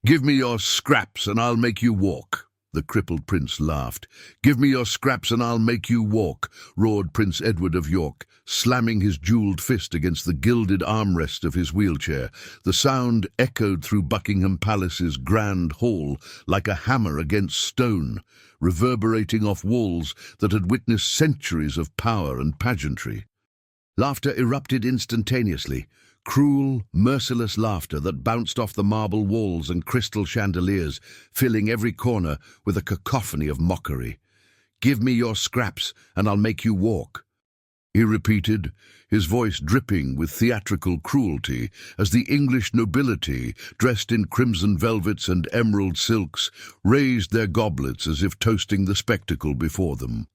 Give me your scraps and I'll make you walk. The crippled prince laughed. Give me your scraps and I'll make you walk, roared Prince Edward of York, slamming his jewelled fist against the gilded armrest of his wheelchair. The sound echoed through Buckingham Palace's grand hall like a hammer against stone, reverberating off walls that had witnessed centuries of power and pageantry. Laughter erupted instantaneously, cruel, merciless laughter that bounced off the marble walls and crystal chandeliers, filling every corner with a cacophony of mockery. Give me your scraps and I'll make you walk, he repeated, his voice dripping with theatrical cruelty as the English nobility, dressed in crimson velvets and emerald silks, raised their goblets as if toasting the spectacle before them.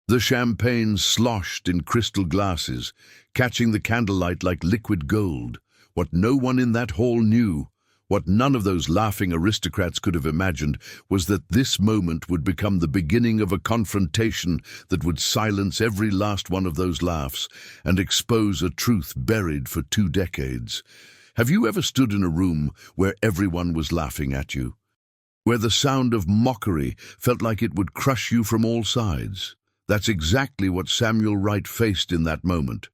The champagne sloshed in crystal glasses, catching the candlelight like liquid gold. What no one in that hall knew, what none of those laughing aristocrats could have imagined, was that this moment would become the beginning of a confrontation that would silence every last one of those laughs and expose a truth buried for 2 decades. Have you ever stood in a room where everyone was laughing at you? Where the sound of mockery felt like it would crush you from all sides? That's exactly what Samuel Wright faced in that moment.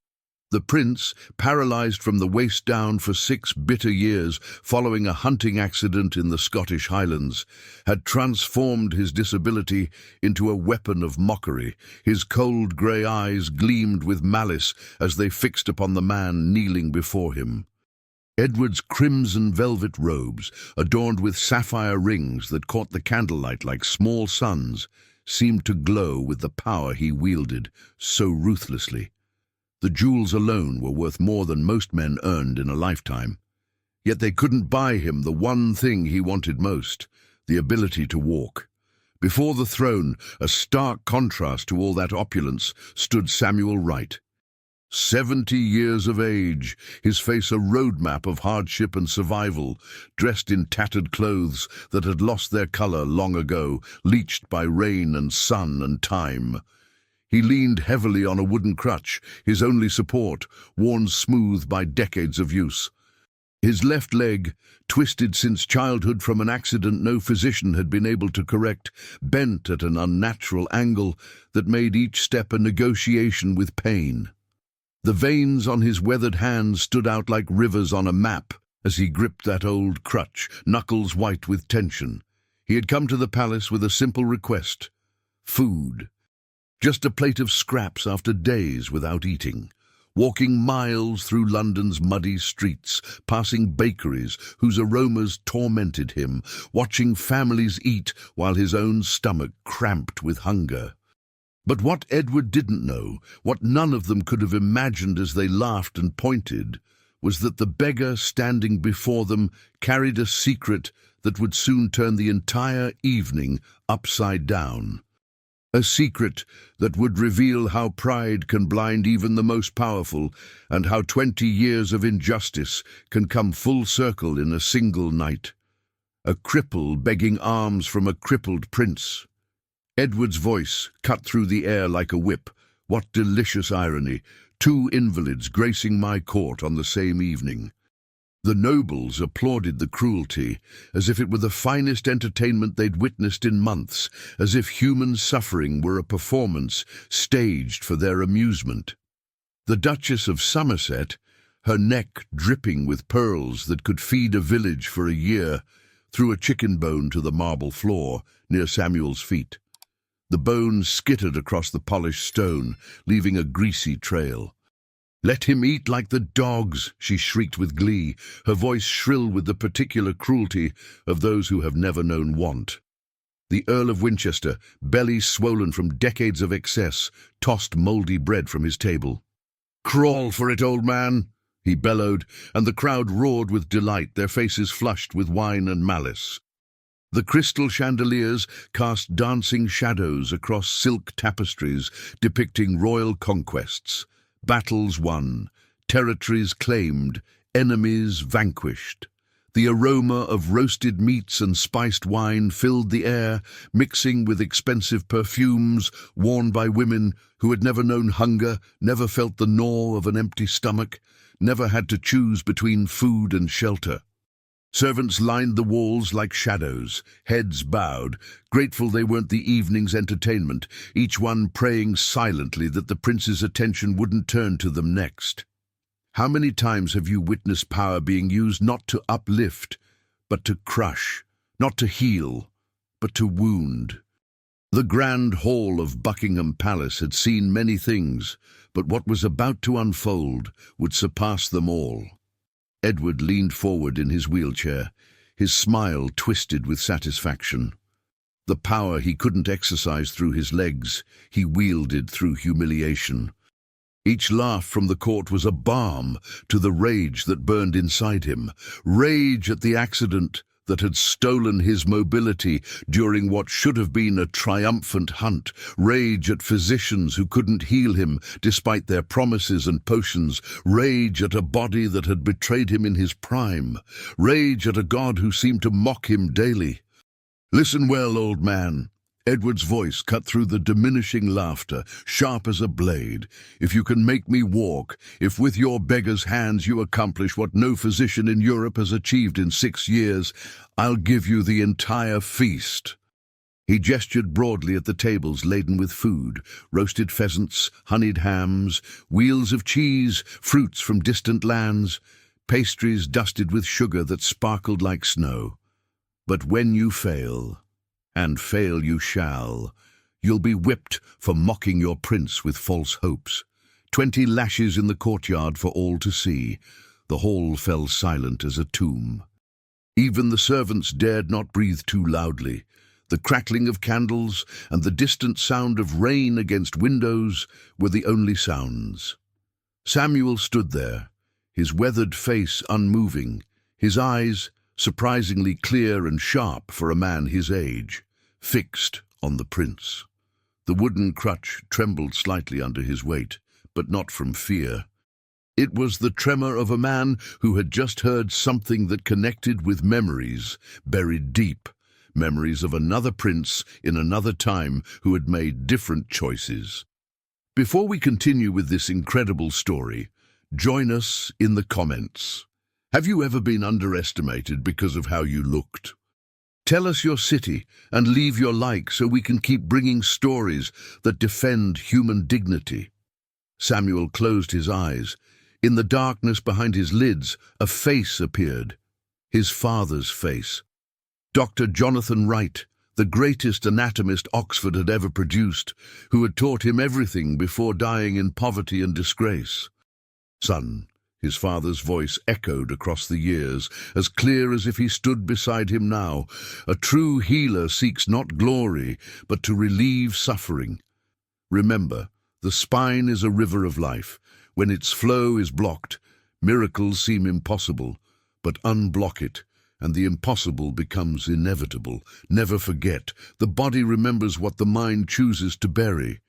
The prince, paralyzed from the waist down for 6 bitter years following a hunting accident in the Scottish Highlands, had transformed his disability into a weapon of mockery. His cold grey eyes gleamed with malice as they fixed upon the man kneeling before him. Edward's crimson velvet robes, adorned with sapphire rings that caught the candlelight like small suns, seemed to glow with the power he wielded so ruthlessly. The jewels alone were worth more than most men earned in a lifetime. Yet they couldn't buy him the one thing he wanted most, the ability to walk. Before the throne, a stark contrast to all that opulence, stood Samuel Wright. 70 years of age, his face a roadmap of hardship and survival, dressed in tattered clothes that had lost their color long ago, bleached by rain and sun and time. He leaned heavily on a wooden crutch, his only support, worn smooth by decades of use. His left leg, twisted since childhood from an accident no physician had been able to correct, bent at an unnatural angle that made each step a negotiation with pain. The veins on his weathered hands stood out like rivers on a map as he gripped that old crutch, knuckles white with tension. He had come to the palace with a simple request: food. Just a plate of scraps after days without eating. Walking miles through London's muddy streets, passing bakeries whose aromas tormented him, watching families eat while his own stomach cramped with hunger. But what Edward didn't know, what none of them could have imagined as they laughed and pointed, was that the beggar standing before them carried a secret that would soon turn the entire evening upside down. A secret that would reveal how pride can blind even the most powerful, and how 20 years of injustice can come full circle in a single night. A cripple begging alms from a crippled prince. Edward's voice cut through the air like a whip. What delicious irony! 2 invalids gracing my court on the same evening. The nobles applauded the cruelty, as if it were the finest entertainment they'd witnessed in months, as if human suffering were a performance staged for their amusement. The Duchess of Somerset, her neck dripping with pearls that could feed a village for a year, threw a chicken bone to the marble floor near Samuel's feet. The bone skittered across the polished stone, leaving a greasy trail. "Let him eat like the dogs," she shrieked with glee, her voice shrill with the particular cruelty of those who have never known want. The Earl of Winchester, belly swollen from decades of excess, tossed mouldy bread from his table. "Crawl for it, old man," he bellowed, and the crowd roared with delight, their faces flushed with wine and malice. The crystal chandeliers cast dancing shadows across silk tapestries depicting royal conquests, battles won, territories claimed, enemies vanquished. The aroma of roasted meats and spiced wine filled the air, mixing with expensive perfumes worn by women who had never known hunger, never felt the gnaw of an empty stomach, never had to choose between food and shelter. Servants lined the walls like shadows, heads bowed, grateful they weren't the evening's entertainment, each one praying silently that the prince's attention wouldn't turn to them next. How many times have you witnessed power being used not to uplift, but to crush, not to heal, but to wound? The grand hall of Buckingham Palace had seen many things, but what was about to unfold would surpass them all. Edward leaned forward in his wheelchair, his smile twisted with satisfaction. The power he couldn't exercise through his legs, he wielded through humiliation. Each laugh from the court was a balm to the rage that burned inside him, rage at the accident that had stolen his mobility during what should have been a triumphant hunt, rage at physicians who couldn't heal him despite their promises and potions, rage at a body that had betrayed him in his prime, rage at a God who seemed to mock him daily. "Listen well, old man." Edward's voice cut through the diminishing laughter, sharp as a blade. "If you can make me walk, if with your beggar's hands you accomplish what no physician in Europe has achieved in 6 years, I'll give you the entire feast." He gestured broadly at the tables laden with food, roasted pheasants, honeyed hams, wheels of cheese, fruits from distant lands, pastries dusted with sugar that sparkled like snow. "But when you fail, and fail you shall, you'll be whipped for mocking your prince with false hopes. 20 lashes in the courtyard for all to see." The hall fell silent as a tomb. Even the servants dared not breathe too loudly. The crackling of candles and the distant sound of rain against windows were the only sounds. Samuel stood there, his weathered face unmoving, his eyes surprisingly clear and sharp for a man his age, fixed on the prince. The wooden crutch trembled slightly under his weight, but not from fear. It was the tremor of a man who had just heard something that connected with memories buried deep, memories of another prince in another time who had made different choices. Before we continue with this incredible story, join us in the comments. Have you ever been underestimated because of how you looked? Tell us your city and leave your like so we can keep bringing stories that defend human dignity. Samuel closed his eyes. In the darkness behind his lids, a face appeared. His father's face. Dr. Jonathan Wright, the greatest anatomist Oxford had ever produced, who had taught him everything before dying in poverty and disgrace. "Son," his father's voice echoed across the years, as clear as if he stood beside him now. "A true healer seeks not glory, but to relieve suffering. Remember, the spine is a river of life. When its flow is blocked, miracles seem impossible, but unblock it, and the impossible becomes inevitable. Never forget, the body remembers what the mind chooses to bury."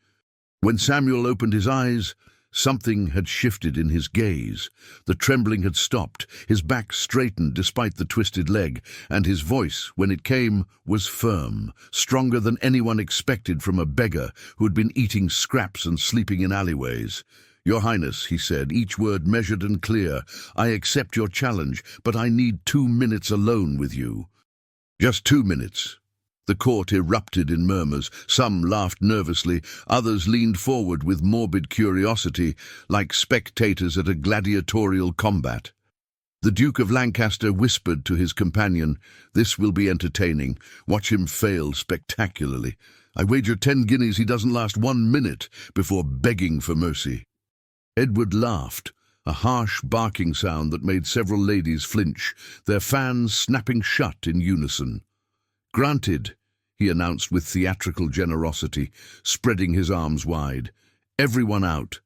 When Samuel opened his eyes, something had shifted in his gaze. The trembling had stopped, his back straightened despite the twisted leg, and his voice, when it came, was firm, stronger than anyone expected from a beggar who had been eating scraps and sleeping in alleyways. "Your Highness," he said, each word measured and clear, "I accept your challenge, but I need 2 minutes alone with you." "Just 2 minutes." The court erupted in murmurs. Some laughed nervously, others leaned forward with morbid curiosity, like spectators at a gladiatorial combat. The Duke of Lancaster whispered to his companion, "This will be entertaining. Watch him fail spectacularly. I wager 10 guineas he doesn't last 1 minute before begging for mercy." Edward laughed, a harsh barking sound that made several ladies flinch, their fans snapping shut in unison. "Granted," he announced with theatrical generosity, spreading his arms wide. "Everyone out.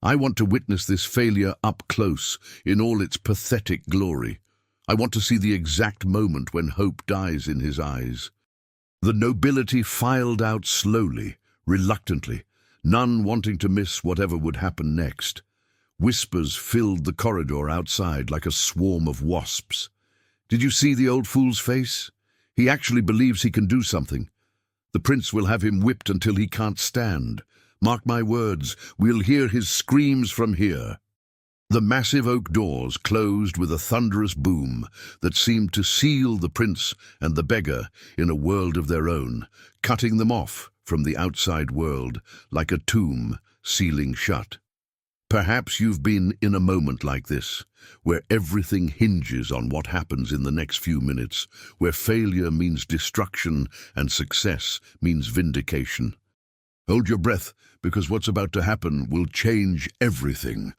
I want to witness this failure up close, in all its pathetic glory. I want to see the exact moment when hope dies in his eyes." The nobility filed out slowly, reluctantly, none wanting to miss whatever would happen next. Whispers filled the corridor outside like a swarm of wasps. "Did you see the old fool's face? He actually believes he can do something. The prince will have him whipped until he can't stand. Mark my words, we'll hear his screams from here." The massive oak doors closed with a thunderous boom that seemed to seal the prince and the beggar in a world of their own, cutting them off from the outside world like a tomb sealing shut. Perhaps you've been in a moment like this, where everything hinges on what happens in the next few minutes, where failure means destruction and success means vindication. Hold your breath, because what's about to happen will change everything.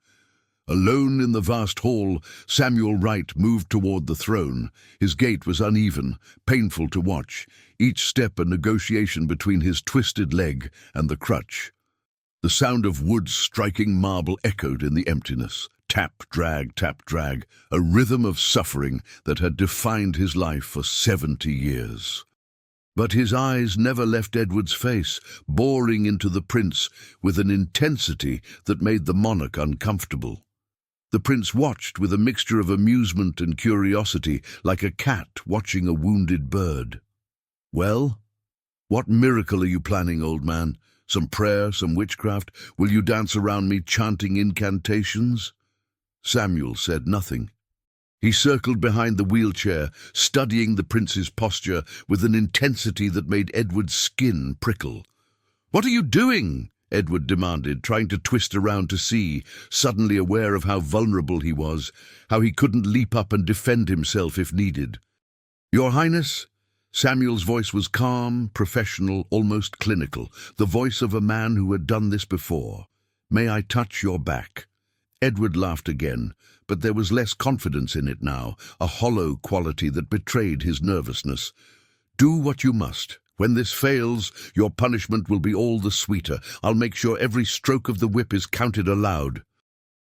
Alone in the vast hall, Samuel Wright moved toward the throne. His gait was uneven, painful to watch, each step a negotiation between his twisted leg and the crutch. The sound of wood striking marble echoed in the emptiness. Tap, drag, a rhythm of suffering that had defined his life for 70 years. But his eyes never left Edward's face, boring into the prince with an intensity that made the monarch uncomfortable. The prince watched with a mixture of amusement and curiosity, like a cat watching a wounded bird. "Well, what miracle are you planning, old man? Some prayer, some witchcraft? Will you dance around me chanting incantations?" Samuel said nothing. He circled behind the wheelchair, studying the prince's posture with an intensity that made Edward's skin prickle. "What are you doing?" Edward demanded, trying to twist around to see, suddenly aware of how vulnerable he was, how he couldn't leap up and defend himself if needed. "Your Highness?" Samuel's voice was calm, professional, almost clinical, the voice of a man who had done this before. "May I touch your back?" Edward laughed again, but there was less confidence in it now, a hollow quality that betrayed his nervousness. "Do what you must. When this fails, your punishment will be all the sweeter. I'll make sure every stroke of the whip is counted aloud."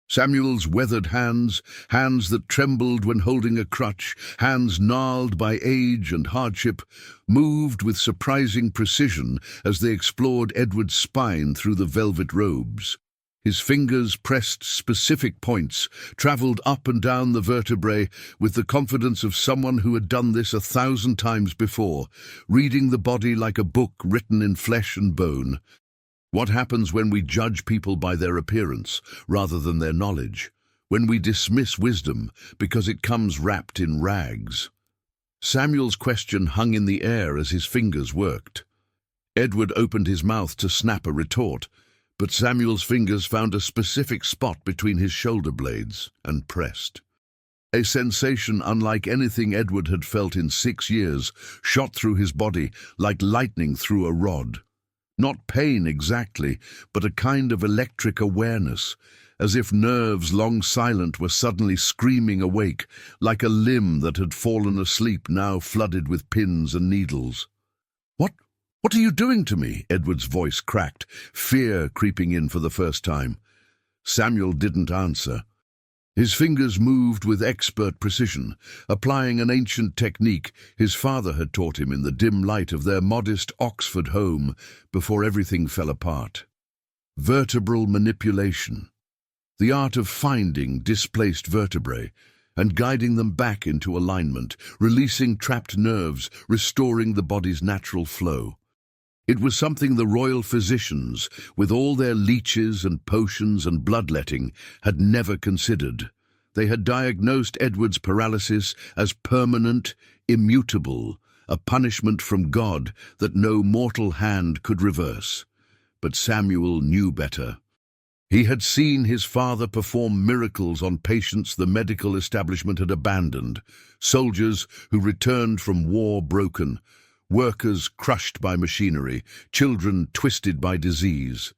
Samuel's weathered hands, hands that trembled when holding a crutch, hands gnarled by age and hardship, moved with surprising precision as they explored Edward's spine through the velvet robes. His fingers pressed specific points, traveled up and down the vertebrae with the confidence of someone who had done this 1,000 times before, reading the body like a book written in flesh and bone. What happens when we judge people by their appearance rather than their knowledge? When we dismiss wisdom because it comes wrapped in rags? Samuel's question hung in the air as his fingers worked. Edward opened his mouth to snap a retort, but Samuel's fingers found a specific spot between his shoulder blades and pressed. A sensation unlike anything Edward had felt in 6 years shot through his body like lightning through a rod. Not pain exactly, but a kind of electric awareness, as if nerves long silent were suddenly screaming awake, like a limb that had fallen asleep now flooded with pins and needles. What are you doing to me?" Edward's voice cracked, fear creeping in for the first time. Samuel didn't answer. His fingers moved with expert precision, applying an ancient technique his father had taught him in the dim light of their modest Oxford home before everything fell apart. Vertebral manipulation. The art of finding displaced vertebrae and guiding them back into alignment, releasing trapped nerves, restoring the body's natural flow. It was something the royal physicians, with all their leeches and potions and bloodletting, had never considered. They had diagnosed Edward's paralysis as permanent, immutable, a punishment from God that no mortal hand could reverse. But Samuel knew better. He had seen his father perform miracles on patients the medical establishment had abandoned, soldiers who returned from war broken, workers crushed by machinery, children twisted by disease.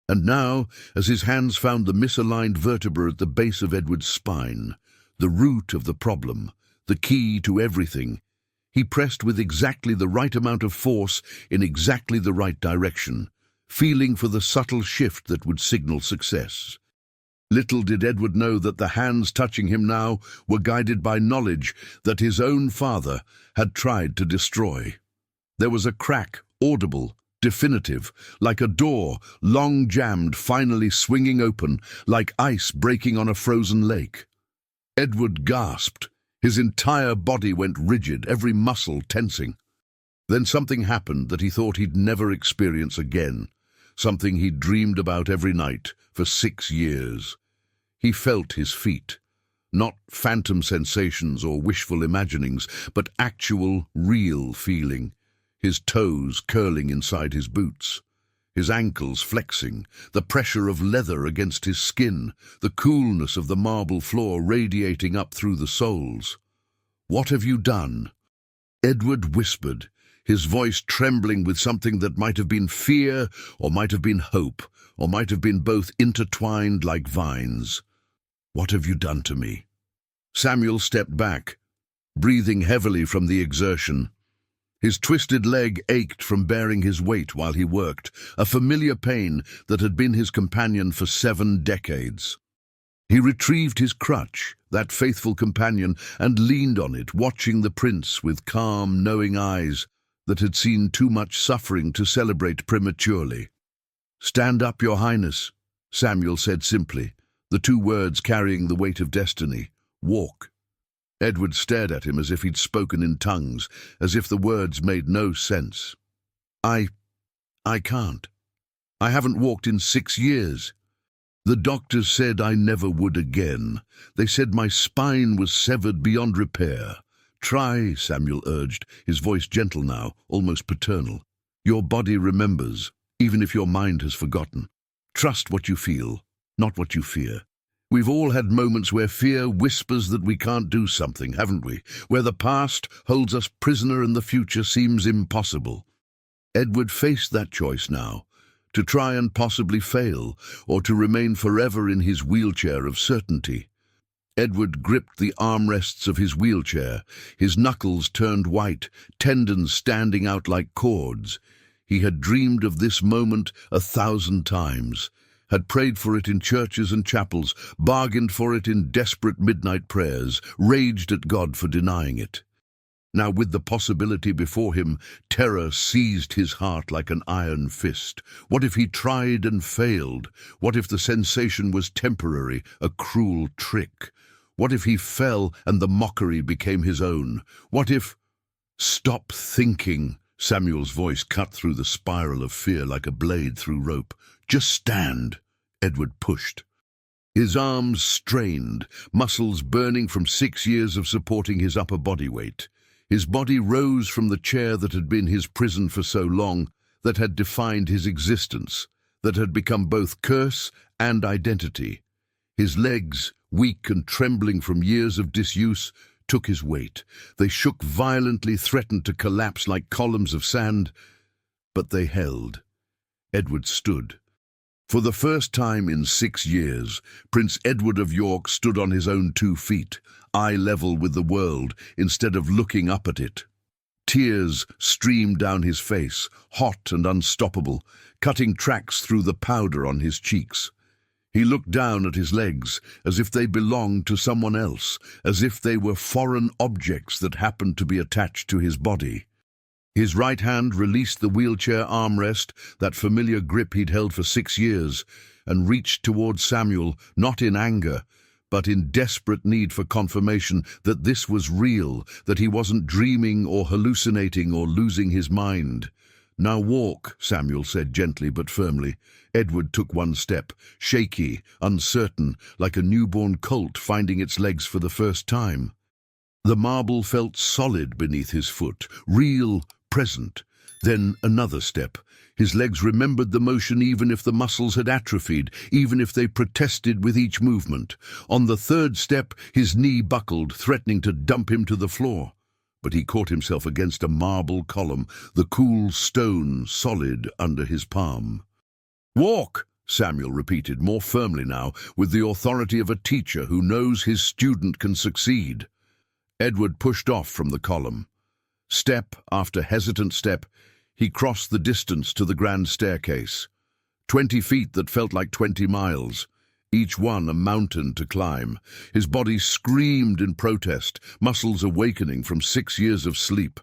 And now, as his hands found the misaligned vertebra at the base of Edward's spine, the root of the problem, the key to everything, he pressed with exactly the right amount of force in exactly the right direction, feeling for the subtle shift that would signal success. Little did Edward know that the hands touching him now were guided by knowledge that his own father had tried to destroy. There was a crack, audible, definitive, like a door, long jammed, finally swinging open, like ice breaking on a frozen lake. Edward gasped. His entire body went rigid, every muscle tensing. Then something happened that he thought he'd never experience again, something he'd dreamed about every night for 6 years. He felt his feet. Not phantom sensations or wishful imaginings, but actual, real feeling. His toes curling inside his boots. His ankles flexing, the pressure of leather against his skin, the coolness of the marble floor radiating up through the soles. "What have you done?" Edward whispered, his voice trembling with something that might have been fear, or might have been hope, or might have been both intertwined like vines. "What have you done to me?" Samuel stepped back, breathing heavily from the exertion. His twisted leg ached from bearing his weight while he worked, a familiar pain that had been his companion for 7 decades. He retrieved his crutch, that faithful companion, and leaned on it, watching the prince with calm, knowing eyes that had seen too much suffering to celebrate prematurely. "Stand up, Your Highness," Samuel said simply, the 2 words carrying the weight of destiny. "Walk." Edward stared at him as if he'd spoken in tongues, as if the words made no sense. I can't. I haven't walked in 6 years. The doctors said I never would again. They said my spine was severed beyond repair." "Try," Samuel urged, his voice gentle now, almost paternal. "Your body remembers, even if your mind has forgotten. Trust what you feel, not what you fear. We've all had moments where fear whispers that we can't do something, haven't we? Where the past holds us prisoner and the future seems impossible." Edward faced that choice now, to try and possibly fail, or to remain forever in his wheelchair of certainty. Edward gripped the armrests of his wheelchair, his knuckles turned white, tendons standing out like cords. He had dreamed of this moment 1,000 times, had prayed for it in churches and chapels, bargained for it in desperate midnight prayers, raged at God for denying it. Now, with the possibility before him, terror seized his heart like an iron fist. What if he tried and failed? What if the sensation was temporary, a cruel trick? What if he fell and the mockery became his own? What if— "Stop thinking," Samuel's voice cut through the spiral of fear like a blade through rope. "Just stand." Edward pushed. His arms strained, muscles burning from 6 years of supporting his upper body weight. His body rose from the chair that had been his prison for so long, that had defined his existence, that had become both curse and identity. His legs, weak and trembling from years of disuse, took his weight. They shook violently, threatened to collapse like columns of sand, but they held. Edward stood. For the first time in 6 years, Prince Edward of York stood on his own 2 feet, eye level with the world, instead of looking up at it. Tears streamed down his face, hot and unstoppable, cutting tracks through the powder on his cheeks. He looked down at his legs, as if they belonged to someone else, as if they were foreign objects that happened to be attached to his body. His right hand released the wheelchair armrest, that familiar grip he'd held for 6 years, and reached towards Samuel, not in anger, but in desperate need for confirmation that this was real, that he wasn't dreaming or hallucinating or losing his mind. "Now walk," Samuel said gently but firmly. Edward took 1 step, shaky, uncertain, like a newborn colt finding its legs for the first time. The marble felt solid beneath his foot, real, present. Then another step. His legs remembered the motion even if the muscles had atrophied, even if they protested with each movement. On the 3rd step, his knee buckled, threatening to dump him to the floor. But he caught himself against a marble column, the cool stone solid under his palm. "Walk," Samuel repeated, more firmly now, with the authority of a teacher who knows his student can succeed. Edward pushed off from the column. Step after hesitant step, he crossed the distance to the grand staircase. 20 feet that felt like 20 miles, each one a mountain to climb. His body screamed in protest, muscles awakening from 6 years of sleep.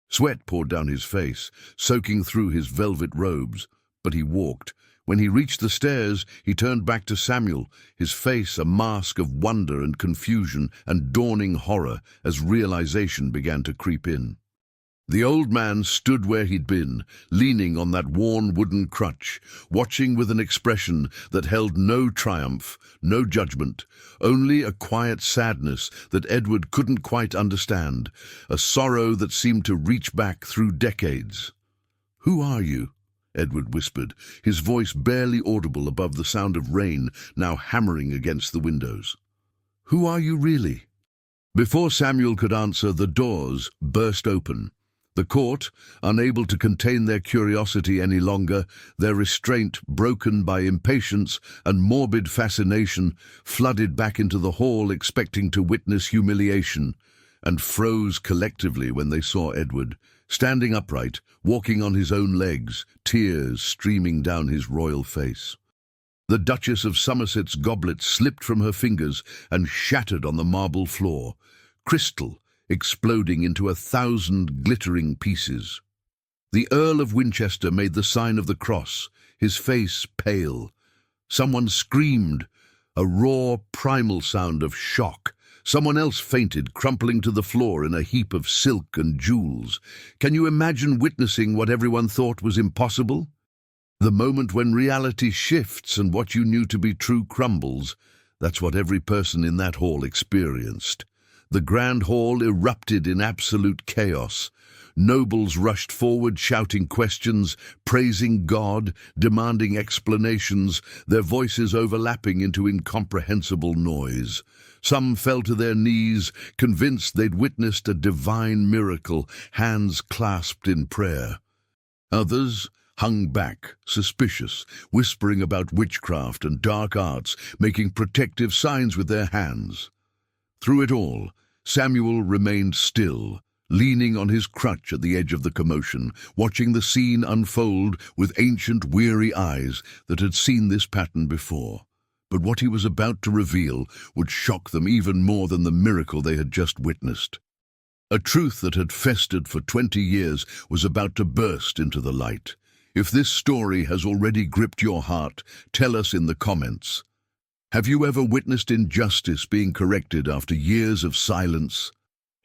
Sweat poured down his face, soaking through his velvet robes, but he walked. When he reached the stairs, he turned back to Samuel, his face a mask of wonder and confusion and dawning horror as realization began to creep in. The old man stood where he'd been, leaning on that worn wooden crutch, watching with an expression that held no triumph, no judgment, only a quiet sadness that Edward couldn't quite understand, a sorrow that seemed to reach back through decades. "Who are you?" Edward whispered, his voice barely audible above the sound of rain now hammering against the windows. "Who are you really?" Before Samuel could answer, the doors burst open. The court, unable to contain their curiosity any longer, their restraint broken by impatience and morbid fascination, flooded back into the hall expecting to witness humiliation, and froze collectively when they saw Edward, standing upright, walking on his own legs, tears streaming down his royal face. The Duchess of Somerset's goblet slipped from her fingers and shattered on the marble floor, crystal exploding into 1,000 glittering pieces. The Earl of Winchester made the sign of the cross, his face pale. Someone screamed, a raw, primal sound of shock. Someone else fainted, crumpling to the floor in a heap of silk and jewels. Can you imagine witnessing what everyone thought was impossible? The moment when reality shifts and what you knew to be true crumbles, that's what every person in that hall experienced. The grand hall erupted in absolute chaos. Nobles rushed forward shouting questions, praising God, demanding explanations, their voices overlapping into incomprehensible noise. Some fell to their knees, convinced they'd witnessed a divine miracle, hands clasped in prayer. Others hung back, suspicious, whispering about witchcraft and dark arts, making protective signs with their hands. Through it all, Samuel remained still, leaning on his crutch at the edge of the commotion, watching the scene unfold with ancient, weary eyes that had seen this pattern before. But what he was about to reveal would shock them even more than the miracle they had just witnessed. A truth that had festered for 20 years was about to burst into the light. If this story has already gripped your heart, tell us in the comments. Have you ever witnessed injustice being corrected after years of silence?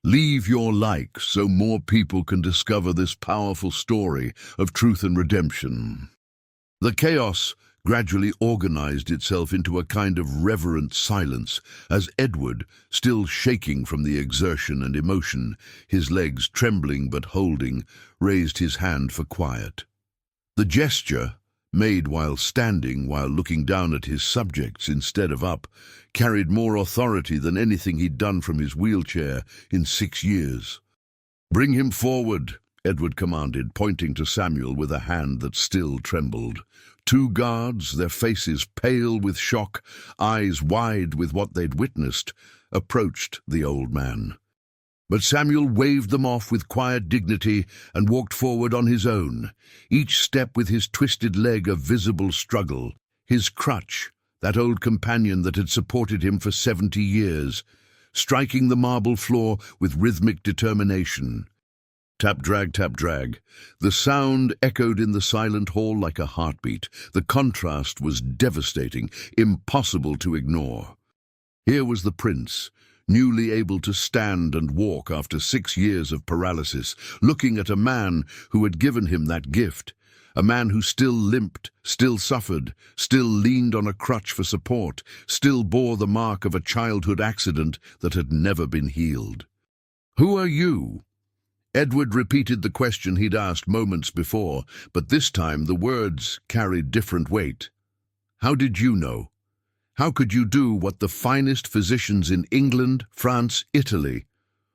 Leave your like so more people can discover this powerful story of truth and redemption. The chaos gradually organized itself into a kind of reverent silence as Edward, still shaking from the exertion and emotion, his legs trembling but holding, raised his hand for quiet. The gesture, made while standing, while looking down at his subjects instead of up, carried more authority than anything he'd done from his wheelchair in 6 years. "Bring him forward," Edward commanded, pointing to Samuel with a hand that still trembled. 2 guards, their faces pale with shock, eyes wide with what they'd witnessed, approached the old man. But Samuel waved them off with quiet dignity and walked forward on his own, each step with his twisted leg a visible struggle, his crutch, that old companion that had supported him for 70 years, striking the marble floor with rhythmic determination. Tap, drag, tap, drag. The sound echoed in the silent hall like a heartbeat. The contrast was devastating, impossible to ignore. Here was the prince, newly able to stand and walk after 6 years of paralysis, looking at a man who had given him that gift, a man who still limped, still suffered, still leaned on a crutch for support, still bore the mark of a childhood accident that had never been healed. "Who are you?" Edward repeated the question he'd asked moments before, but this time the words carried different weight. "How did you know? How could you do what the finest physicians in England, France, Italy,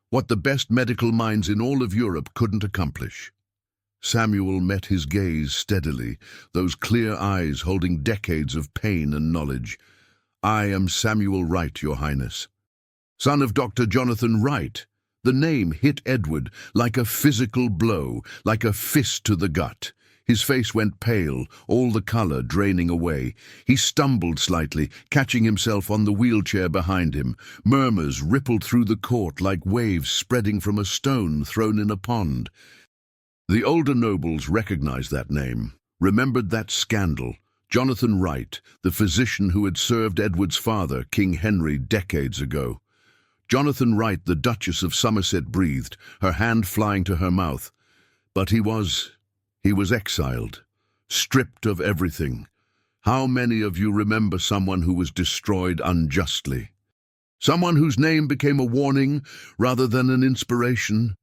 what the best medical minds in all of Europe couldn't accomplish?" Samuel met his gaze steadily, those clear eyes holding decades of pain and knowledge. "I am Samuel Wright, Your Highness." "Son of Dr. Jonathan Wright." The name hit Edward like a physical blow, like a fist to the gut. His face went pale, all the color draining away. He stumbled slightly, catching himself on the wheelchair behind him. Murmurs rippled through the court like waves spreading from a stone thrown in a pond. The older nobles recognized that name, remembered that scandal. Jonathan Wright, the physician who had served Edward's father, King Henry, decades ago. Jonathan Wright, the Duchess of Somerset breathed, her hand flying to her mouth. But he was exiled, stripped of everything. How many of you remember someone who was destroyed unjustly? Someone whose name became a warning rather than an inspiration?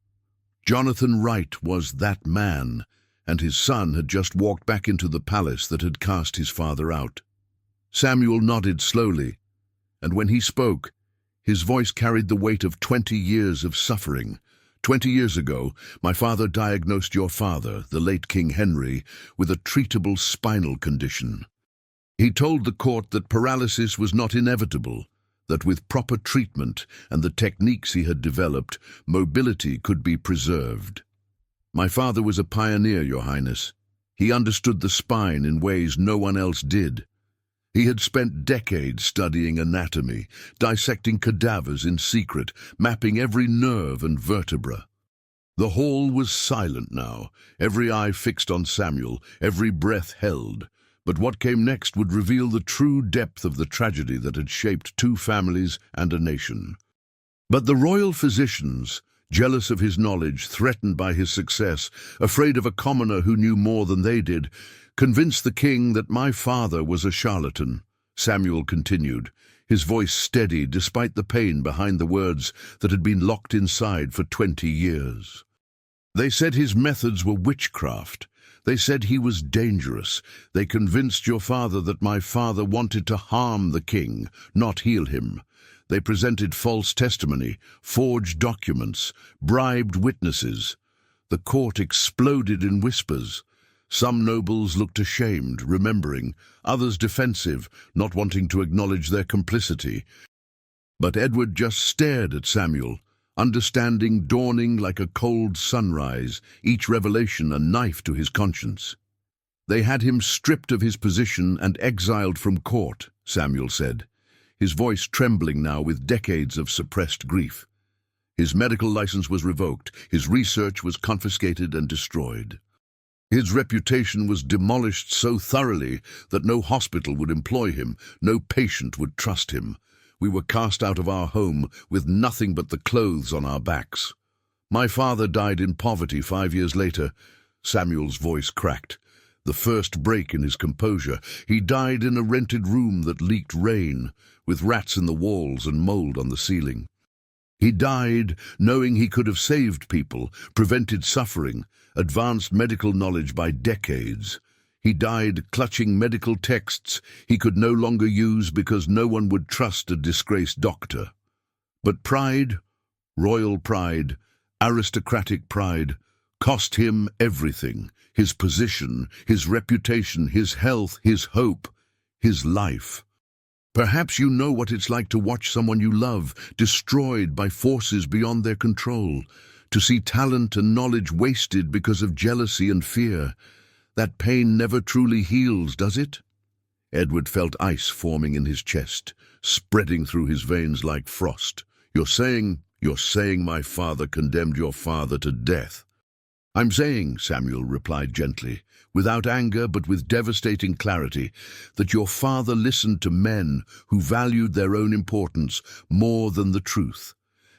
Jonathan Wright was that man, and his son had just walked back into the palace that had cast his father out. Samuel nodded slowly, and when he spoke, his voice carried the weight of 20 years of suffering. 20 years ago, my father diagnosed your father, the late King Henry, with a treatable spinal condition. He told the court that paralysis was not inevitable, that with proper treatment and the techniques he had developed, mobility could be preserved. My father was a pioneer, Your Highness. He understood the spine in ways no one else did. He had spent decades studying anatomy, dissecting cadavers in secret, mapping every nerve and vertebra. The hall was silent now, every eye fixed on Samuel, every breath held. But what came next would reveal the true depth of the tragedy that had shaped 2 families and a nation. But the royal physicians, jealous of his knowledge, threatened by his success, afraid of a commoner who knew more than they did, convinced the king that my father was a charlatan. Samuel continued, his voice steady despite the pain behind the words that had been locked inside for 20 years. They said his methods were witchcraft. They said he was dangerous. They convinced your father that my father wanted to harm the king, not heal him. They presented false testimony, forged documents, bribed witnesses. The court exploded in whispers. Some nobles looked ashamed, remembering, others defensive, not wanting to acknowledge their complicity. But Edward just stared at Samuel, understanding dawning like a cold sunrise, each revelation a knife to his conscience. They had him stripped of his position and exiled from court, Samuel said, his voice trembling now with decades of suppressed grief. His medical license was revoked, his research was confiscated and destroyed. His reputation was demolished so thoroughly that no hospital would employ him, no patient would trust him. We were cast out of our home with nothing but the clothes on our backs. My father died in poverty 5 years later. Samuel's voice cracked, the first break in his composure. He died in a rented room that leaked rain, with rats in the walls and mold on the ceiling. He died knowing he could have saved people, prevented suffering, advanced medical knowledge by decades. He died clutching medical texts he could no longer use because no one would trust a disgraced doctor. But pride, royal pride, aristocratic pride, cost him everything: his position, his reputation, his health, his hope, his life. Perhaps you know what it's like to watch someone you love destroyed by forces beyond their control, to see talent and knowledge wasted because of jealousy and fear. That pain never truly heals, does it? Edward felt ice forming in his chest, spreading through his veins like frost. You're saying my father condemned your father to death. I'm saying, Samuel replied gently, without anger but with devastating clarity, that your father listened to men who valued their own importance more than the truth.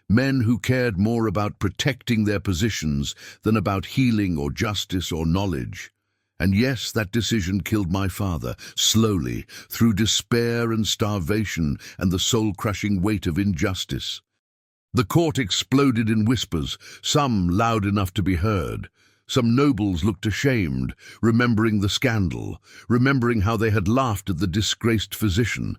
Men who cared more about protecting their positions than about healing or justice or knowledge. And yes, that decision killed my father, slowly, through despair and starvation and the soul-crushing weight of injustice. The court exploded in whispers, some loud enough to be heard. Some nobles looked ashamed, remembering the scandal, remembering how they had laughed at the disgraced physician.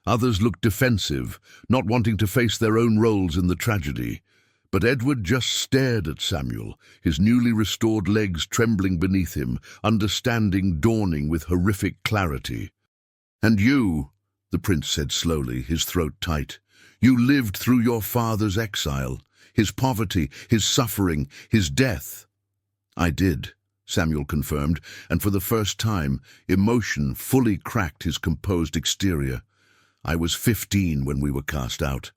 Others looked defensive, not wanting to face their own roles in the tragedy. But Edward just stared at Samuel, his newly restored legs trembling beneath him, understanding dawning with horrific clarity. "And you," the prince said slowly, his throat tight, "you lived through your father's exile, his poverty, his suffering, his death." "I did," Samuel confirmed, and for the first time, emotion fully cracked his composed exterior. "I was 15 when we were cast out.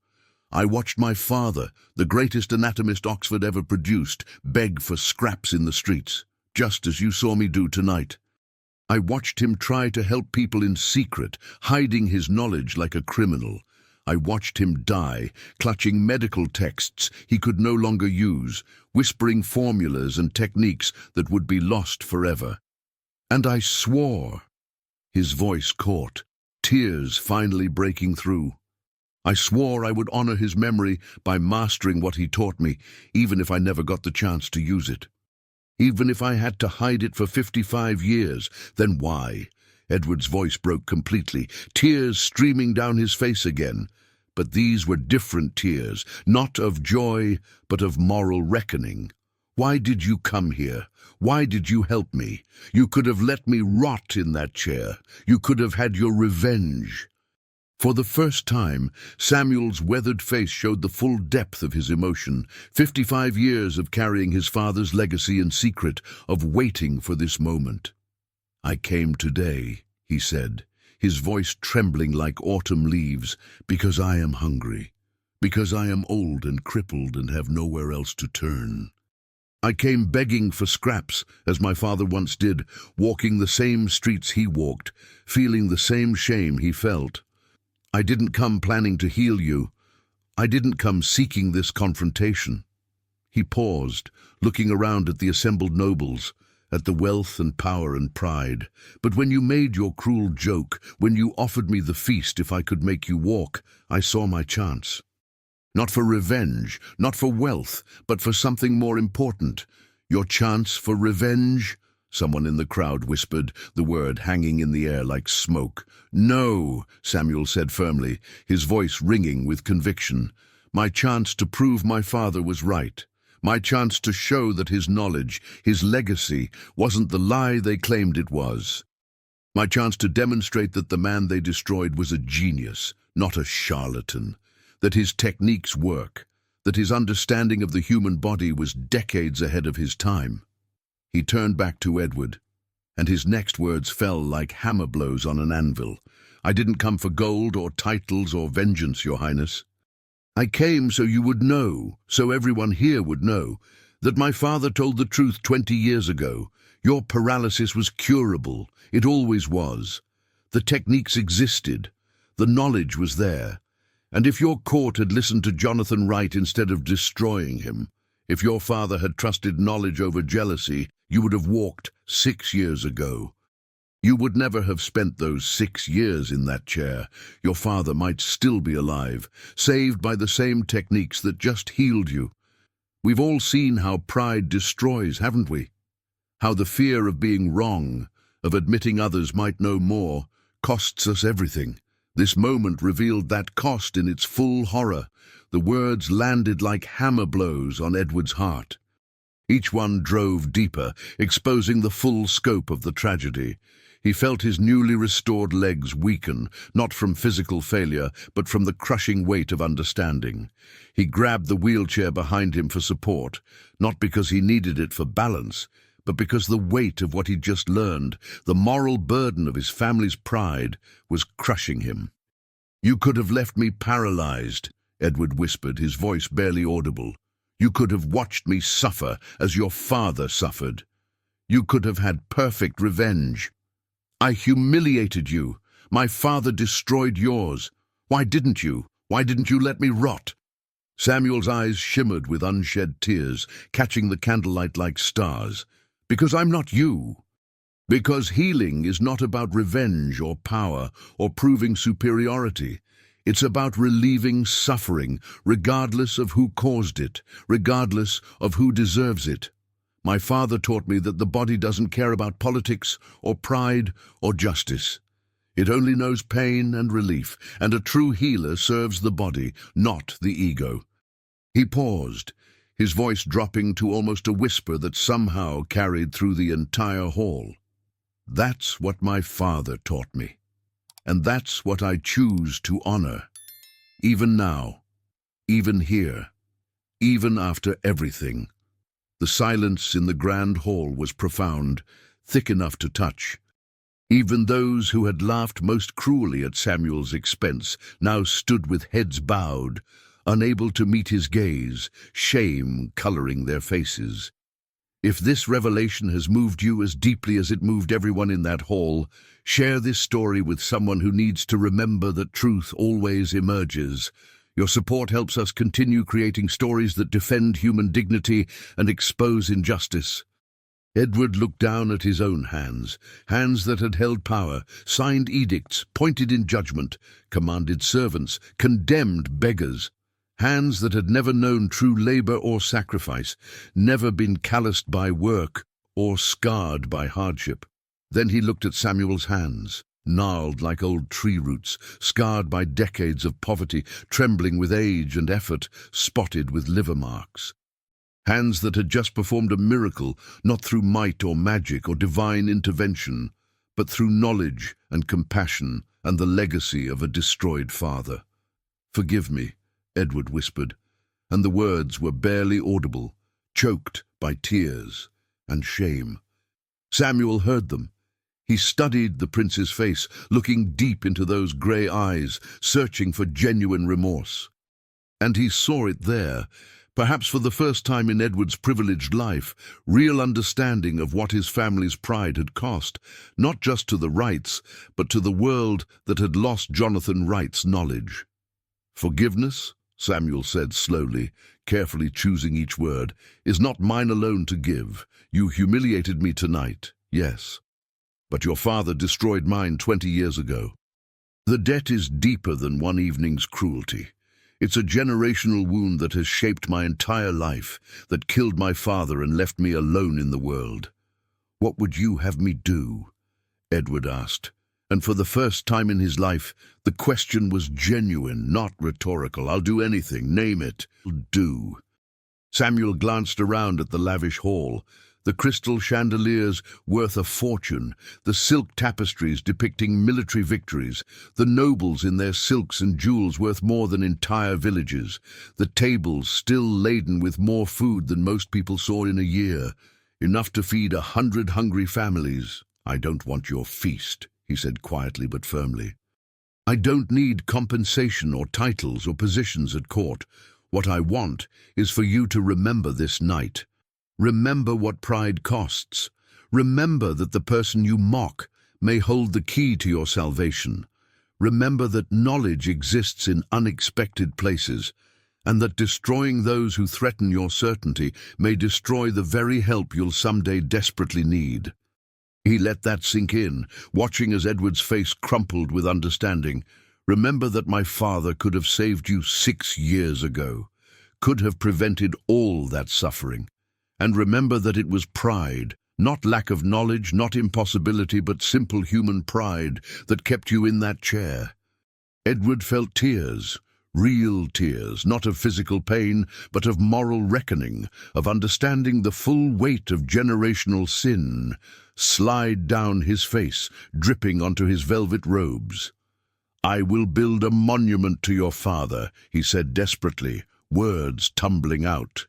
I watched my father, the greatest anatomist Oxford ever produced, beg for scraps in the streets, just as you saw me do tonight. I watched him try to help people in secret, hiding his knowledge like a criminal. I watched him die, clutching medical texts he could no longer use, whispering formulas and techniques that would be lost forever. And I swore. His voice caught, tears finally breaking through. I swore I would honor his memory by mastering what he taught me, even if I never got the chance to use it. Even if I had to hide it for 55 years, then why? Edward's voice broke completely, tears streaming down his face again. But these were different tears, not of joy, but of moral reckoning. Why did you come here? Why did you help me? You could have let me rot in that chair. You could have had your revenge. For the first time, Samuel's weathered face showed the full depth of his emotion. 55 years of carrying his father's legacy in secret, of waiting for this moment. I came today, he said, his voice trembling like autumn leaves, because I am hungry, because I am old and crippled and have nowhere else to turn. I came begging for scraps, as my father once did, walking the same streets he walked, feeling the same shame he felt. I didn't come planning to heal you. I didn't come seeking this confrontation. He paused, looking around at the assembled nobles, at the wealth and power and pride. But when you made your cruel joke, when you offered me the feast if I could make you walk, I saw my chance. Not for revenge, not for wealth, but for something more important. Your chance for revenge? Someone in the crowd whispered, the word hanging in the air like smoke. No, Samuel said firmly, his voice ringing with conviction. My chance to prove my father was right. My chance to show that his knowledge, his legacy, wasn't the lie they claimed it was. My chance to demonstrate that the man they destroyed was a genius, not a charlatan. That his techniques work. That his understanding of the human body was decades ahead of his time. He turned back to Edward, and his next words fell like hammer blows on an anvil. I didn't come for gold or titles or vengeance, Your Highness. I came so you would know, so everyone here would know, that my father told the truth 20 years ago. Your paralysis was curable. It always was. The techniques existed. The knowledge was there. And if your court had listened to Jonathan Wright instead of destroying him, if your father had trusted knowledge over jealousy, you would have walked 6 years ago. You would never have spent those 6 years in that chair. Your father might still be alive, saved by the same techniques that just healed you. We've all seen how pride destroys, haven't we? How the fear of being wrong, of admitting others might know more, costs us everything. This moment revealed that cost in its full horror. The words landed like hammer blows on Edward's heart. Each one drove deeper, exposing the full scope of the tragedy. He felt his newly restored legs weaken, not from physical failure, but from the crushing weight of understanding. He grabbed the wheelchair behind him for support, not because he needed it for balance, but because the weight of what he'd just learned, the moral burden of his family's pride, was crushing him. You could have left me paralyzed, Edward whispered, his voice barely audible. You could have watched me suffer as your father suffered. You could have had perfect revenge. I humiliated you. My father destroyed yours. Why didn't you? Why didn't you let me rot? Samuel's eyes shimmered with unshed tears, catching the candlelight like stars. Because I'm not you. Because healing is not about revenge or power or proving superiority. It's about relieving suffering, regardless of who caused it, regardless of who deserves it. My father taught me that the body doesn't care about politics or pride or justice. It only knows pain and relief, and a true healer serves the body, not the ego. He paused, his voice dropping to almost a whisper that somehow carried through the entire hall. That's what my father taught me. And that's what I choose to honor. Even now, even here, even after everything. The silence in the grand hall was profound, thick enough to touch. Even those who had laughed most cruelly at Samuel's expense now stood with heads bowed, unable to meet his gaze, shame coloring their faces. If this revelation has moved you as deeply as it moved everyone in that hall, share this story with someone who needs to remember that truth always emerges. Your support helps us continue creating stories that defend human dignity and expose injustice. Edward looked down at his own hands, hands that had held power, signed edicts, pointed in judgment, commanded servants, condemned beggars. Hands that had never known true labor or sacrifice, never been calloused by work or scarred by hardship. Then he looked at Samuel's hands, gnarled like old tree roots, scarred by decades of poverty, trembling with age and effort, spotted with liver marks. Hands that had just performed a miracle, not through might or magic or divine intervention, but through knowledge and compassion and the legacy of a destroyed father. "Forgive me," Edward whispered, and the words were barely audible, choked by tears and shame. Samuel heard them. He studied the prince's face, looking deep into those grey eyes, searching for genuine remorse. And he saw it there, perhaps for the first time in Edward's privileged life, real understanding of what his family's pride had cost, not just to the Wrights, but to the world that had lost Jonathan Wright's knowledge. "Forgiveness," Samuel said slowly, carefully choosing each word, "is not mine alone to give. You humiliated me tonight, yes. But your father destroyed mine 20 years ago. The debt is deeper than one evening's cruelty. It's a generational wound that has shaped my entire life, that killed my father and left me alone in the world." "What would you have me do?" Edward asked. And for the first time in his life, the question was genuine, not rhetorical. "I'll do anything, name it. I'll do." Samuel glanced around at the lavish hall, the crystal chandeliers worth a fortune, the silk tapestries depicting military victories, the nobles in their silks and jewels worth more than entire villages, the tables still laden with more food than most people saw in a year, enough to feed 100 hungry families. "I don't want your feast," he said quietly but firmly. "I don't need compensation or titles or positions at court. What I want is for you to remember this night. Remember what pride costs. Remember that the person you mock may hold the key to your salvation. Remember that knowledge exists in unexpected places, and that destroying those who threaten your certainty may destroy the very help you'll someday desperately need." He let that sink in, watching as Edward's face crumpled with understanding. "Remember that my father could have saved you 6 years ago, could have prevented all that suffering. And remember that it was pride, not lack of knowledge, not impossibility, but simple human pride that kept you in that chair." Edward felt tears, real tears, not of physical pain, but of moral reckoning, of understanding the full weight of generational sin, slide down his face, dripping onto his velvet robes. "I will build a monument to your father," he said desperately, words tumbling out.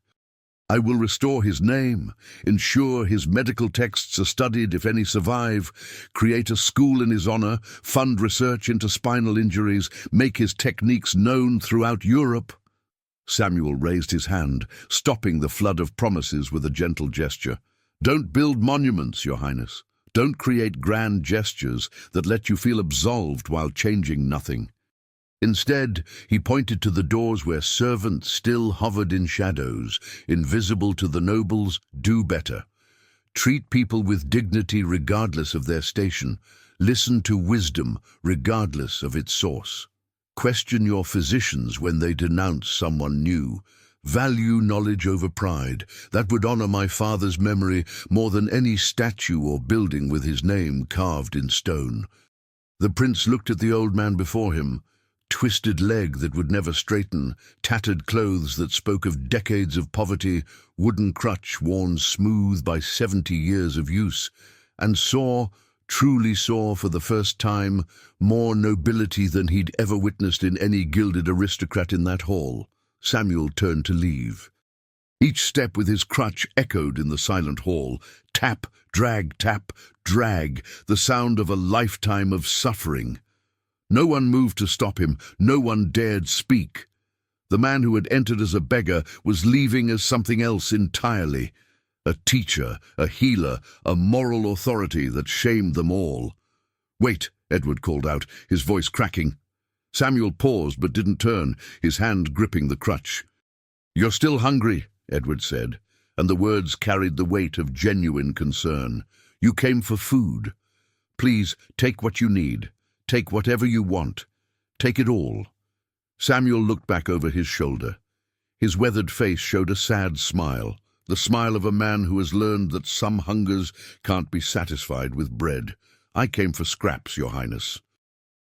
"I will restore his name, ensure his medical texts are studied if any survive, create a school in his honor, fund research into spinal injuries, make his techniques known throughout Europe." Samuel raised his hand, stopping the flood of promises with a gentle gesture. "Don't build monuments, Your Highness. Don't create grand gestures that let you feel absolved while changing nothing." Instead, he pointed to the doors where servants still hovered in shadows, invisible to the nobles. "Do better. Treat people with dignity regardless of their station. Listen to wisdom regardless of its source. Question your physicians when they denounce someone new. Value knowledge over pride. That would honor my father's memory more than any statue or building with his name carved in stone." The prince looked at the old man before him. Twisted leg that would never straighten, tattered clothes that spoke of decades of poverty, wooden crutch worn smooth by 70 years of use, and truly saw for the first time, more nobility than he'd ever witnessed in any gilded aristocrat in that hall. Samuel turned to leave. Each step with his crutch echoed in the silent hall. Tap, drag, the sound of a lifetime of suffering. No one moved to stop him, no one dared speak. The man who had entered as a beggar was leaving as something else entirely. A teacher, a healer, a moral authority that shamed them all. "Wait," Edward called out, his voice cracking. Samuel paused but didn't turn, his hand gripping the crutch. "You're still hungry," Edward said, and the words carried the weight of genuine concern. "You came for food. Please, take what you need. Take whatever you want. Take it all." Samuel looked back over his shoulder. His weathered face showed a sad smile, the smile of a man who has learned that some hungers can't be satisfied with bread. "I came for scraps, Your Highness.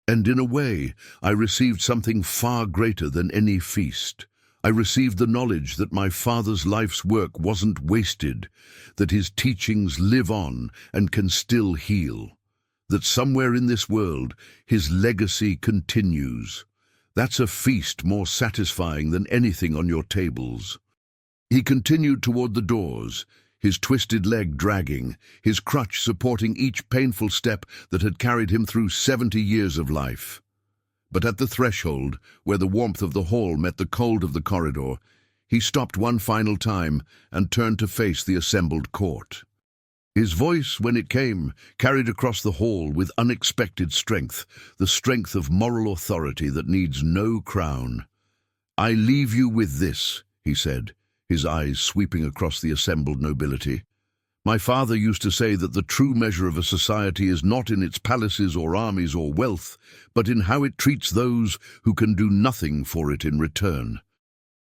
And in a way, I received something far greater than any feast. I received the knowledge that my father's life's work wasn't wasted, that his teachings live on and can still heal, that somewhere in this world his legacy continues. That's a feast more satisfying than anything on your tables." He continued toward the doors, his twisted leg dragging, his crutch supporting each painful step that had carried him through 70 years of life. But at the threshold, where the warmth of the hall met the cold of the corridor, he stopped one final time and turned to face the assembled court. His voice, when it came, carried across the hall with unexpected strength, the strength of moral authority that needs no crown. "I leave you with this," he said, his eyes sweeping across the assembled nobility. "My father used to say that the true measure of a society is not in its palaces or armies or wealth, but in how it treats those who can do nothing for it in return.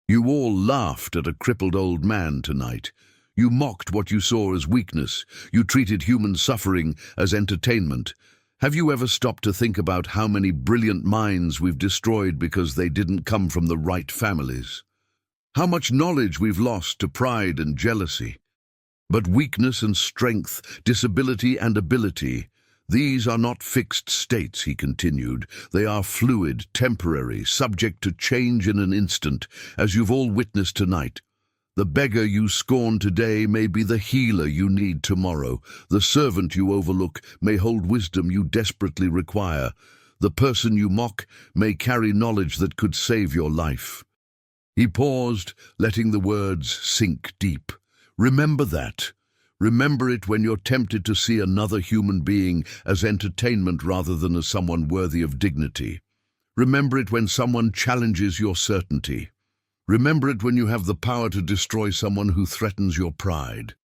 You all laughed at a crippled old man tonight. You mocked what you saw as weakness. You treated human suffering as entertainment. Have you ever stopped to think about how many brilliant minds we've destroyed because they didn't come from the right families? How much knowledge we've lost to pride and jealousy? But weakness and strength, disability and ability, these are not fixed states," he continued. "They are fluid, temporary, subject to change in an instant, as you've all witnessed tonight. The beggar you scorn today may be the healer you need tomorrow. The servant you overlook may hold wisdom you desperately require. The person you mock may carry knowledge that could save your life." He paused, letting the words sink deep. "Remember that. Remember it when you're tempted to see another human being as entertainment rather than as someone worthy of dignity. Remember it when someone challenges your certainty. Remember it when you have the power to destroy someone who threatens your pride."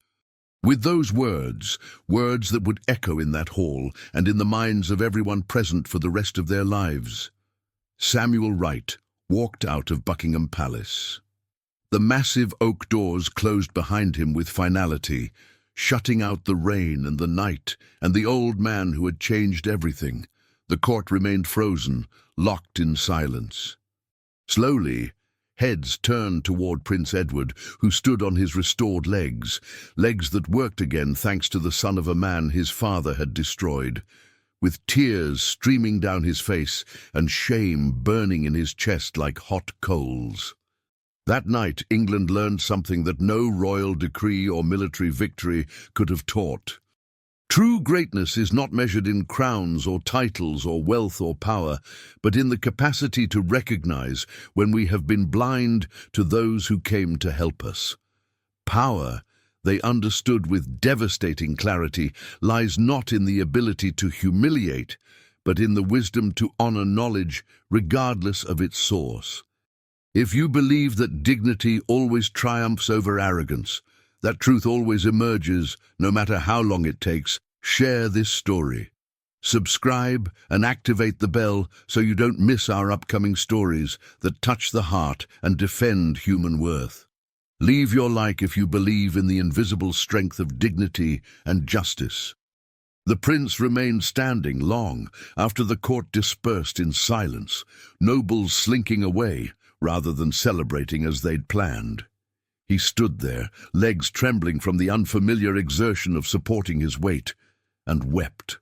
With those words, words that would echo in that hall and in the minds of everyone present for the rest of their lives, Samuel Wright walked out of Buckingham Palace. The massive oak doors closed behind him with finality, shutting out the rain and the night and the old man who had changed everything. The court remained frozen, locked in silence. Slowly, heads turned toward Prince Edward, who stood on his restored legs, legs that worked again thanks to the son of a man his father had destroyed. With tears streaming down his face and shame burning in his chest like hot coals. That night, England learned something that no royal decree or military victory could have taught. True greatness is not measured in crowns or titles or wealth or power, but in the capacity to recognize when we have been blind to those who came to help us. Power, they understood with devastating clarity, lies not in the ability to humiliate, but in the wisdom to honor knowledge regardless of its source. If you believe that dignity always triumphs over arrogance, that truth always emerges, no matter how long it takes, share this story. Subscribe and activate the bell so you don't miss our upcoming stories that touch the heart and defend human worth. Leave your like if you believe in the invisible strength of dignity and justice. The prince remained standing long after the court dispersed in silence, nobles slinking away rather than celebrating as they'd planned. He stood there, legs trembling from the unfamiliar exertion of supporting his weight, and wept.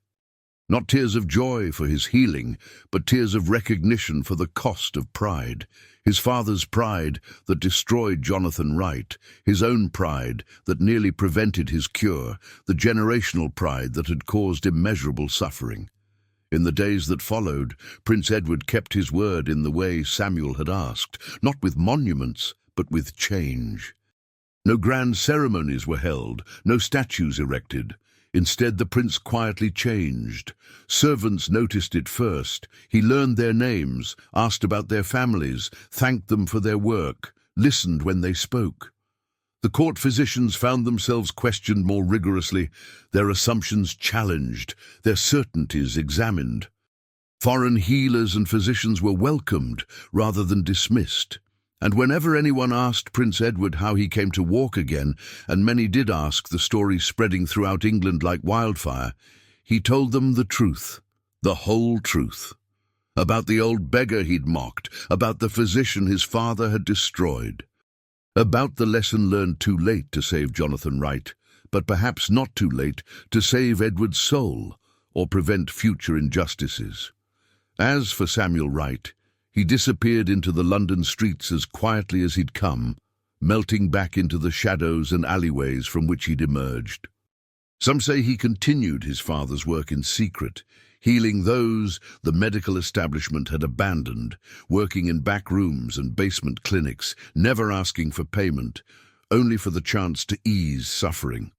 Not tears of joy for his healing, but tears of recognition for the cost of pride. His father's pride that destroyed Jonathan Wright, his own pride that nearly prevented his cure, the generational pride that had caused immeasurable suffering. In the days that followed, Prince Edward kept his word in the way Samuel had asked, not with monuments, but with change. No grand ceremonies were held, no statues erected. Instead, the prince quietly changed. Servants noticed it first. He learned their names, asked about their families, thanked them for their work, listened when they spoke. The court physicians found themselves questioned more rigorously, their assumptions challenged, their certainties examined. Foreign healers and physicians were welcomed rather than dismissed. And whenever anyone asked Prince Edward how he came to walk again, and many did ask, the story spreading throughout England like wildfire, he told them the truth, the whole truth. About the old beggar he'd mocked, about the physician his father had destroyed. About the lesson learned too late to save Jonathan Wright, but perhaps not too late to save Edward's soul or prevent future injustices. As for Samuel Wright, he disappeared into the London streets as quietly as he'd come, melting back into the shadows and alleyways from which he'd emerged. Some say he continued his father's work in secret, healing those the medical establishment had abandoned, working in back rooms and basement clinics, never asking for payment, only for the chance to ease suffering.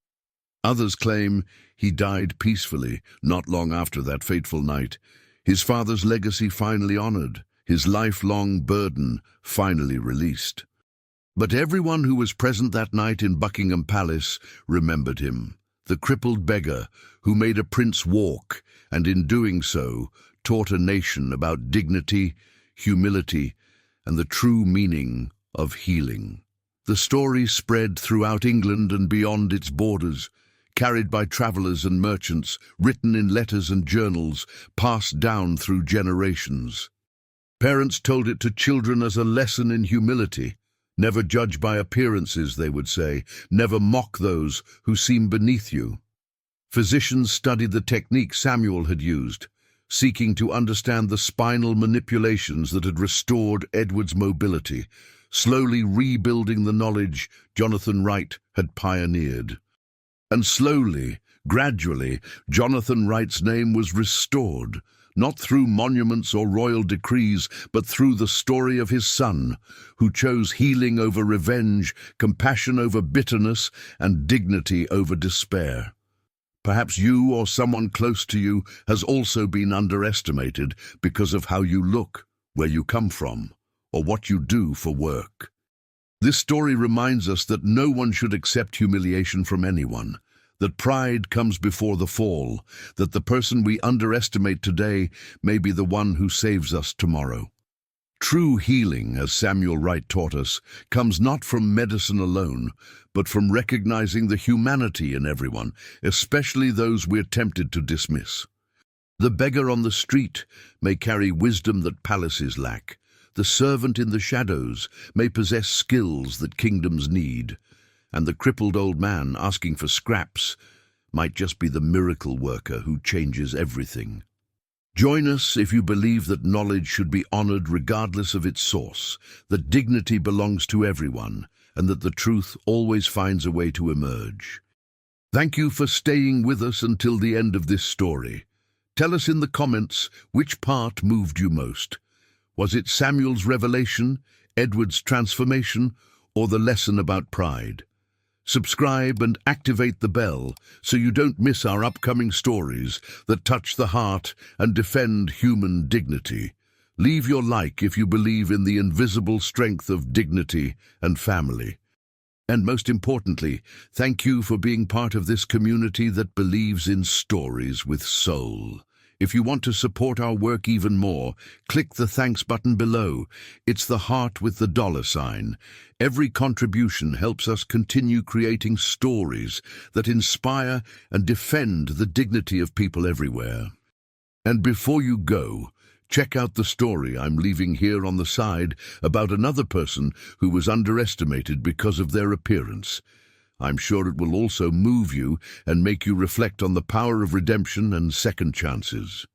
Others claim he died peacefully not long after that fateful night, his father's legacy finally honored, his lifelong burden finally released. But everyone who was present that night in Buckingham Palace remembered him, the crippled beggar who made a prince walk, and in doing so taught a nation about dignity, humility, and the true meaning of healing. The story spread throughout England and beyond its borders, carried by travelers and merchants, written in letters and journals, passed down through generations. Parents told it to children as a lesson in humility. Never judge by appearances, they would say. Never mock those who seem beneath you. Physicians studied the technique Samuel had used, seeking to understand the spinal manipulations that had restored Edward's mobility, slowly rebuilding the knowledge Jonathan Wright had pioneered. And slowly, gradually, Jonathan Wright's name was restored, not through monuments or royal decrees, but through the story of his son, who chose healing over revenge, compassion over bitterness, and dignity over despair. Perhaps you or someone close to you has also been underestimated because of how you look, where you come from, or what you do for work. This story reminds us that no one should accept humiliation from anyone, that pride comes before the fall, that the person we underestimate today may be the one who saves us tomorrow. True healing, as Samuel Wright taught us, comes not from medicine alone, but from recognizing the humanity in everyone, especially those we're tempted to dismiss. The beggar on the street may carry wisdom that palaces lack. The servant in the shadows may possess skills that kingdoms need. And the crippled old man asking for scraps might just be the miracle worker who changes everything. Join us if you believe that knowledge should be honored regardless of its source, that dignity belongs to everyone, and that the truth always finds a way to emerge. Thank you for staying with us until the end of this story. Tell us in the comments which part moved you most. Was it Samuel's revelation, Edward's transformation, or the lesson about pride? Subscribe and activate the bell so you don't miss our upcoming stories that touch the heart and defend human dignity. Leave your like if you believe in the invisible strength of dignity and family. And most importantly, thank you for being part of this community that believes in stories with soul. If you want to support our work even more, click the thanks button below. It's the heart with the $sign. Every contribution helps us continue creating stories that inspire and defend the dignity of people everywhere. And before you go, check out the story I'm leaving here on the side about another person who was underestimated because of their appearance. I'm sure it will also move you and make you reflect on the power of redemption and second chances.